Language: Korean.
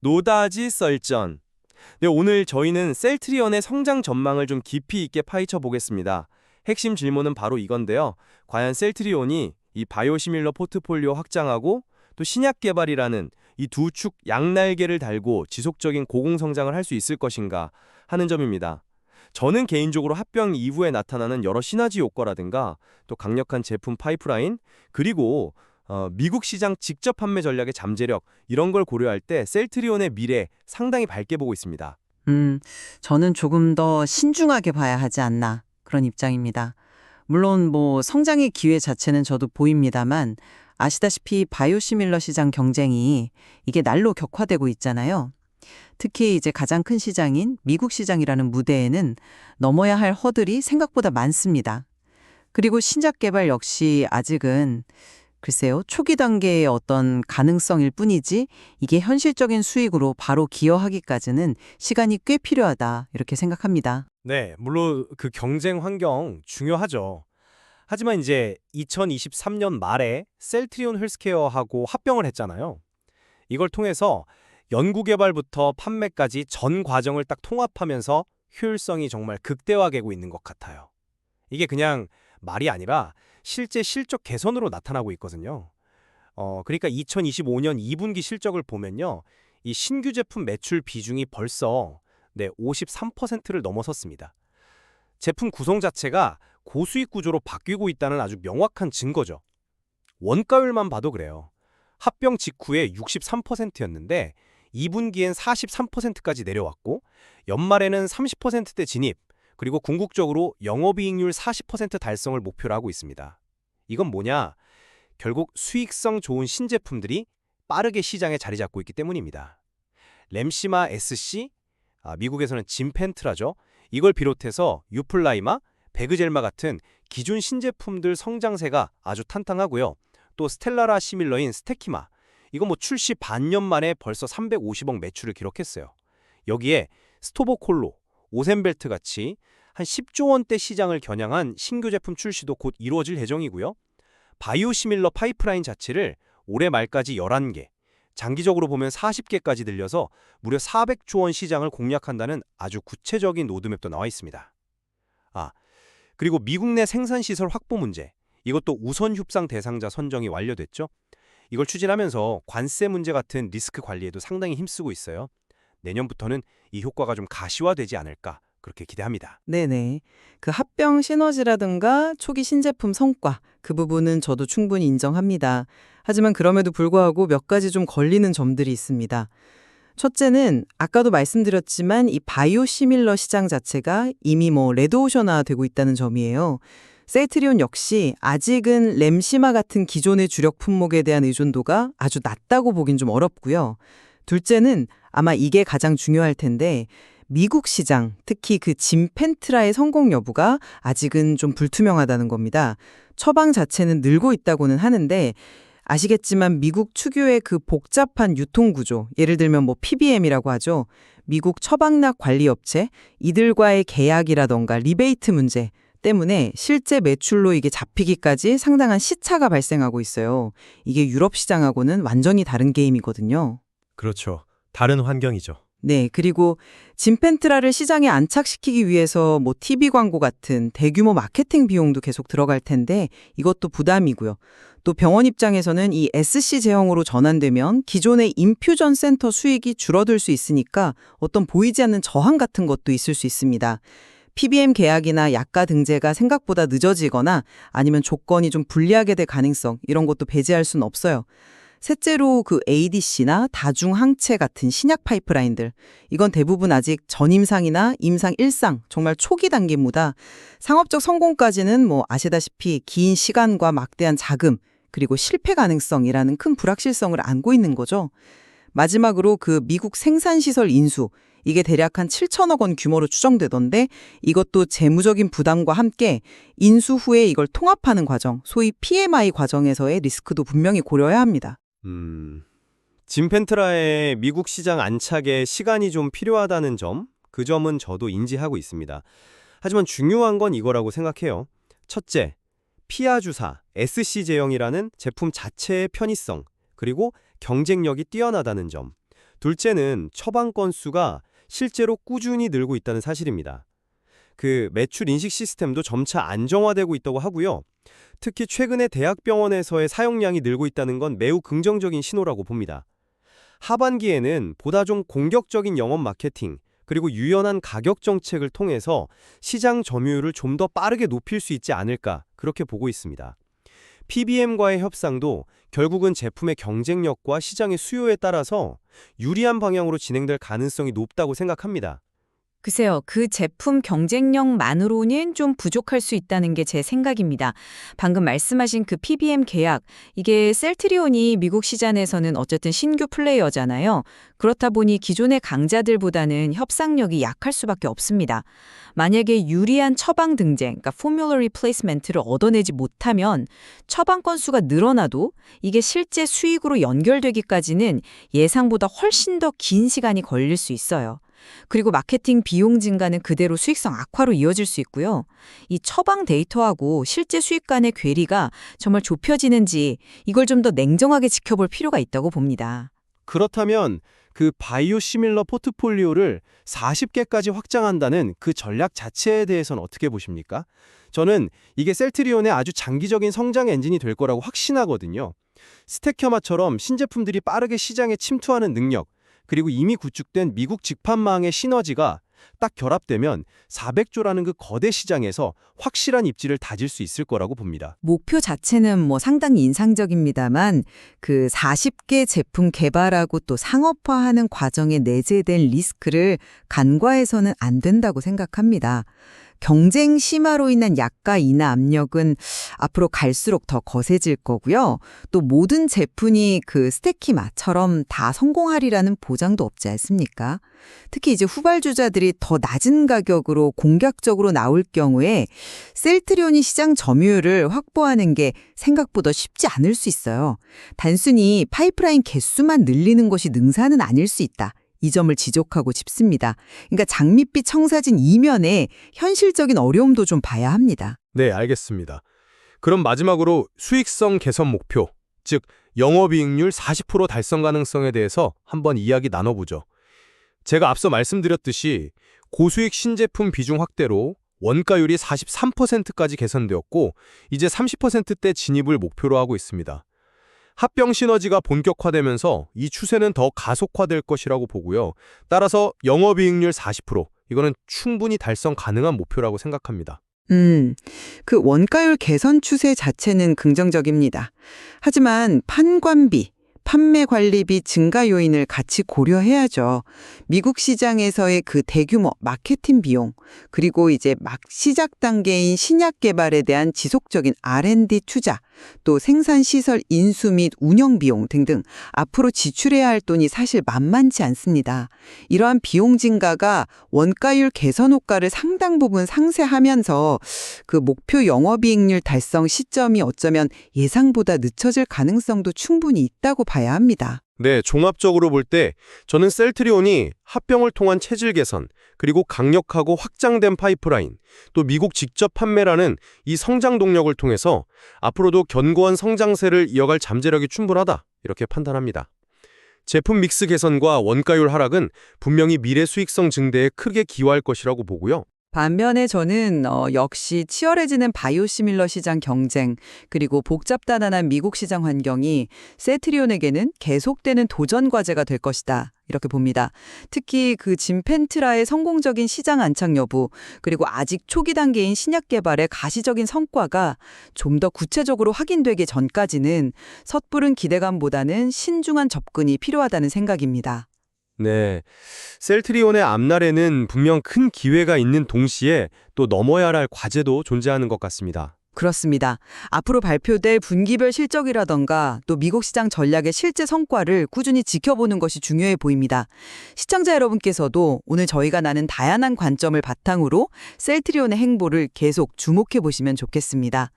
노다지 썰전. 네, 오늘 저희는 셀트리온의 성장 전망을 좀 깊이 있게 파헤쳐 보겠습니다. 핵심 질문은 바로 이건데요. 과연 셀트리온이 이 바이오시밀러 포트폴리오 확장하고 또 신약 개발이라는 이 두 축 양날개를 달고 지속적인 고공성장을 할 수 있을 것인가 하는 점입니다. 저는 개인적으로 합병 이후에 나타나는 여러 시너지 효과라든가 또 강력한 제품 파이프라인 그리고 미국 시장 직접 판매 전략의 잠재력 이런 걸 고려할 때 셀트리온의 미래 상당히 밝게 보고 있습니다. 음, 저는 조금 더 신중하게 봐야 하지 않나 그런 입장입니다. 물론 뭐 성장의 기회 자체는 저도 보입니다만 아시다시피 바이오시밀러 시장 경쟁이 이게 날로 격화되고 있잖아요. 특히 이제 가장 큰 시장인 미국 시장이라는 무대에는 넘어야 할 허들이 생각보다 많습니다. 그리고 신작 개발 역시 아직은 글쎄요, 초기 단계의 어떤 가능성일 뿐이지 이게 현실적인 수익으로 바로 기여하기까지는 시간이 꽤 필요하다 이렇게 생각합니다. 네, 물론 그 경쟁 환경 중요하죠. 하지만 이제 2023년 말에 셀트리온 헬스케어하고 합병을 했잖아요. 이걸 통해서 연구개발부터 판매까지 전 과정을 딱 통합하면서 효율성이 정말 극대화되고 있는 것 같아요. 이게 그냥 말이 아니라 실제 실적 개선으로 나타나고 있거든요. 그러니까 2025년 2분기 실적을 보면요. 이 신규 제품 매출 비중이 벌써 53%를 넘어섰습니다. 제품 구성 자체가 고수익 구조로 바뀌고 있다는 아주 명확한 증거죠. 원가율만 봐도 그래요. 합병 직후에 63%였는데 2분기엔 43%까지 내려왔고 연말에는 30%대 진입, 그리고 궁극적으로 영업이익률 40% 달성을 목표로 하고 있습니다. 이건 뭐냐? 결국 수익성 좋은 신제품들이 빠르게 시장에 자리 잡고 있기 때문입니다. 램시마 SC, 미국에서는 짐펜트라죠. 이걸 비롯해서 유플라이마, 베그젤마 같은 기존 신제품들 성장세가 아주 탄탄하고요. 또 스텔라라 시밀러인 스테키마, 이건 뭐 출시 반년 만에 벌써 350억 매출을 기록했어요. 여기에 스토보콜로, 오셈벨트 같이 한 10조 원대 시장을 겨냥한 신규 제품 출시도 곧 이루어질 예정이고요. 바이오시밀러 파이프라인 자체를 올해 말까지 11개, 장기적으로 보면 40개까지 늘려서 무려 400조 원 시장을 공략한다는 아주 구체적인 로드맵도 나와 있습니다. 그리고 미국 내 생산시설 확보 문제, 이것도 우선 협상 대상자 선정이 완료됐죠. 이걸 추진하면서 관세 문제 같은 리스크 관리에도 상당히 힘쓰고 있어요. 내년부터는 이 효과가 좀 가시화되지 않을까 그렇게 기대합니다. 네네. 그 합병 시너지라든가 초기 신제품 성과 그 부분은 저도 충분히 인정합니다. 하지만 그럼에도 불구하고 몇 가지 좀 걸리는 점들이 있습니다. 첫째는 아까도 말씀드렸지만 이 바이오시밀러 시장 자체가 이미 뭐 레드오션화 되고 있다는 점이에요. 셀트리온 역시 아직은 램시마 같은 기존의 주력 품목에 대한 의존도가 아주 낮다고 보긴 좀 어렵고요. 둘째는 아마 이게 가장 중요할 텐데 미국 시장, 특히 그 짐펜트라의 성공 여부가 아직은 좀 불투명하다는 겁니다. 처방 자체는 늘고 있다고는 하는데 아시겠지만 미국 특유의 그 복잡한 유통 구조, 예를 들면 뭐 PBM이라고 하죠. 미국 처방약 관리 업체, 이들과의 계약이라던가 리베이트 문제 때문에 실제 매출로 이게 잡히기까지 상당한 시차가 발생하고 있어요. 이게 유럽 시장하고는 완전히 다른 게임이거든요. 그렇죠. 다른 환경이죠. 네, 그리고 짐펜트라를 시장에 안착시키기 위해서 뭐 TV 광고 같은 대규모 마케팅 비용도 계속 들어갈 텐데 이것도 부담이고요. 또 병원 입장에서는 이 SC 제형으로 전환되면 기존의 인퓨전 센터 수익이 줄어들 수 있으니까 어떤 보이지 않는 저항 같은 것도 있을 수 있습니다. PBM 계약이나 약가 등재가 생각보다 늦어지거나 아니면 조건이 좀 불리하게 될 가능성 이런 것도 배제할 수는 없어요. 셋째로 그 ADC나 다중항체 같은 신약 파이프라인들. 이건 대부분 아직 전임상이나 임상 1상, 정말 초기 단계입니다. 상업적 성공까지는 뭐 아시다시피 긴 시간과 막대한 자금, 그리고 실패 가능성이라는 큰 불확실성을 안고 있는 거죠. 마지막으로 그 미국 생산시설 인수, 이게 대략 한 7천억 원 규모로 추정되던데 이것도 재무적인 부담과 함께 인수 후에 이걸 통합하는 과정, 소위 PMI 과정에서의 리스크도 분명히 고려해야 합니다. 짐펜트라의 미국 시장 안착에 시간이 좀 필요하다는 점, 그 점은 저도 인지하고 있습니다. 하지만 중요한 건 이거라고 생각해요. 첫째, 피아 주사, SC 제형이라는 제품 자체의 편의성, 그리고 경쟁력이 뛰어나다는 점. 둘째는 처방 건수가 실제로 꾸준히 늘고 있다는 사실입니다. 그 매출 인식 시스템도 점차 안정화되고 있다고 하고요. 특히 최근에 대학병원에서의 사용량이 늘고 있다는 건 매우 긍정적인 신호라고 봅니다. 하반기에는 보다 좀 공격적인 영업 마케팅, 그리고 유연한 가격 정책을 통해서 시장 점유율을 좀 더 빠르게 높일 수 있지 않을까 그렇게 보고 있습니다. PBM과의 협상도 결국은 제품의 경쟁력과 시장의 수요에 따라서 유리한 방향으로 진행될 가능성이 높다고 생각합니다. 글쎄요, 그 제품 경쟁력만으로는 좀 부족할 수 있다는 게 제 생각입니다. 방금 말씀하신 그 PBM 계약, 이게 셀트리온이 미국 시장에서는 어쨌든 신규 플레이어잖아요. 그렇다 보니 기존의 강자들보다는 협상력이 약할 수밖에 없습니다. 만약에 유리한 처방 등재, 그러니까 formulary placement를 얻어내지 못하면 처방 건수가 늘어나도 이게 실제 수익으로 연결되기까지는 예상보다 훨씬 더 긴 시간이 걸릴 수 있어요. 그리고 마케팅 비용 증가는 그대로 수익성 악화로 이어질 수 있고요. 이 처방 데이터하고 실제 수익 간의 괴리가 정말 좁혀지는지 이걸 좀 더 냉정하게 지켜볼 필요가 있다고 봅니다. 그렇다면 그 바이오시밀러 포트폴리오를 40개까지 확장한다는 그 전략 자체에 대해서는 어떻게 보십니까? 저는 이게 셀트리온의 아주 장기적인 성장 엔진이 될 거라고 확신하거든요. 스테켜마처럼 신제품들이 빠르게 시장에 침투하는 능력, 그리고 이미 구축된 미국 직판망의 시너지가 딱 결합되면 400조라는 그 거대 시장에서 확실한 입지를 다질 수 있을 거라고 봅니다. 목표 자체는 뭐 상당히 인상적입니다만 그 40개 제품 개발하고 또 상업화하는 과정에 내재된 리스크를 간과해서는 안 된다고 생각합니다. 경쟁 심화로 인한 약가 인하 압력은 앞으로 갈수록 더 거세질 거고요. 또 모든 제품이 그 스테키마처럼 다 성공하리라는 보장도 없지 않습니까? 특히 이제 후발주자들이 더 낮은 가격으로 공격적으로 나올 경우에 셀트리온이 시장 점유율을 확보하는 게 생각보다 쉽지 않을 수 있어요. 단순히 파이프라인 개수만 늘리는 것이 능사는 아닐 수 있다. 이 점을 지적하고 싶습니다. 그러니까 장밋빛 청사진 이면에 현실적인 어려움도 좀 봐야 합니다. 네, 알겠습니다. 그럼 마지막으로 수익성 개선 목표, 즉 영업이익률 40% 달성 가능성에 대해서 한번 이야기 나눠보죠. 제가 앞서 말씀드렸듯이 고수익 신제품 비중 확대로 원가율이 43%까지 개선되었고 이제 30%대 진입을 목표로 하고 있습니다. 합병 시너지가 본격화되면서 이 추세는 더 가속화될 것이라고 보고요. 따라서 영업이익률 40%, 이거는 충분히 달성 가능한 목표라고 생각합니다. 그 원가율 개선 추세 자체는 긍정적입니다. 하지만 판관비, 판매 관리비 증가 요인을 같이 고려해야죠. 미국 시장에서의 그 대규모 마케팅 비용, 그리고 이제 막 시작 단계인 신약 개발에 대한 지속적인 R&D 투자, 또 생산시설 인수 및 운영 비용 등등 앞으로 지출해야 할 돈이 사실 만만치 않습니다. 이러한 비용 증가가 원가율 개선 효과를 상당 부분 상쇄하면서 그 목표 영업이익률 달성 시점이 어쩌면 예상보다 늦춰질 가능성도 충분히 있다고 봐야 합니다. 네, 종합적으로 볼 때 저는 셀트리온이 합병을 통한 체질 개선, 그리고 강력하고 확장된 파이프라인, 또 미국 직접 판매라는 이 성장 동력을 통해서 앞으로도 견고한 성장세를 이어갈 잠재력이 충분하다, 이렇게 판단합니다. 제품 믹스 개선과 원가율 하락은 분명히 미래 수익성 증대에 크게 기여할 것이라고 보고요. 반면에 저는 역시 치열해지는 바이오시밀러 시장 경쟁 그리고 복잡다단한 미국 시장 환경이 셀트리온에게는 계속되는 도전 과제가 될 것이다. 이렇게 봅니다. 특히 그 진펜트라의 성공적인 시장 안착 여부 그리고 아직 초기 단계인 신약 개발의 가시적인 성과가 좀 더 구체적으로 확인되기 전까지는 섣부른 기대감보다는 신중한 접근이 필요하다는 생각입니다. 네, 셀트리온의 앞날에는 분명 큰 기회가 있는 동시에 또 넘어야 할 과제도 존재하는 것 같습니다. 그렇습니다. 앞으로 발표될 분기별 실적이라던가 또 미국 시장 전략의 실제 성과를 꾸준히 지켜보는 것이 중요해 보입니다. 시청자 여러분께서도 오늘 저희가 나눈 다양한 관점을 바탕으로 셀트리온의 행보를 계속 주목해 보시면 좋겠습니다.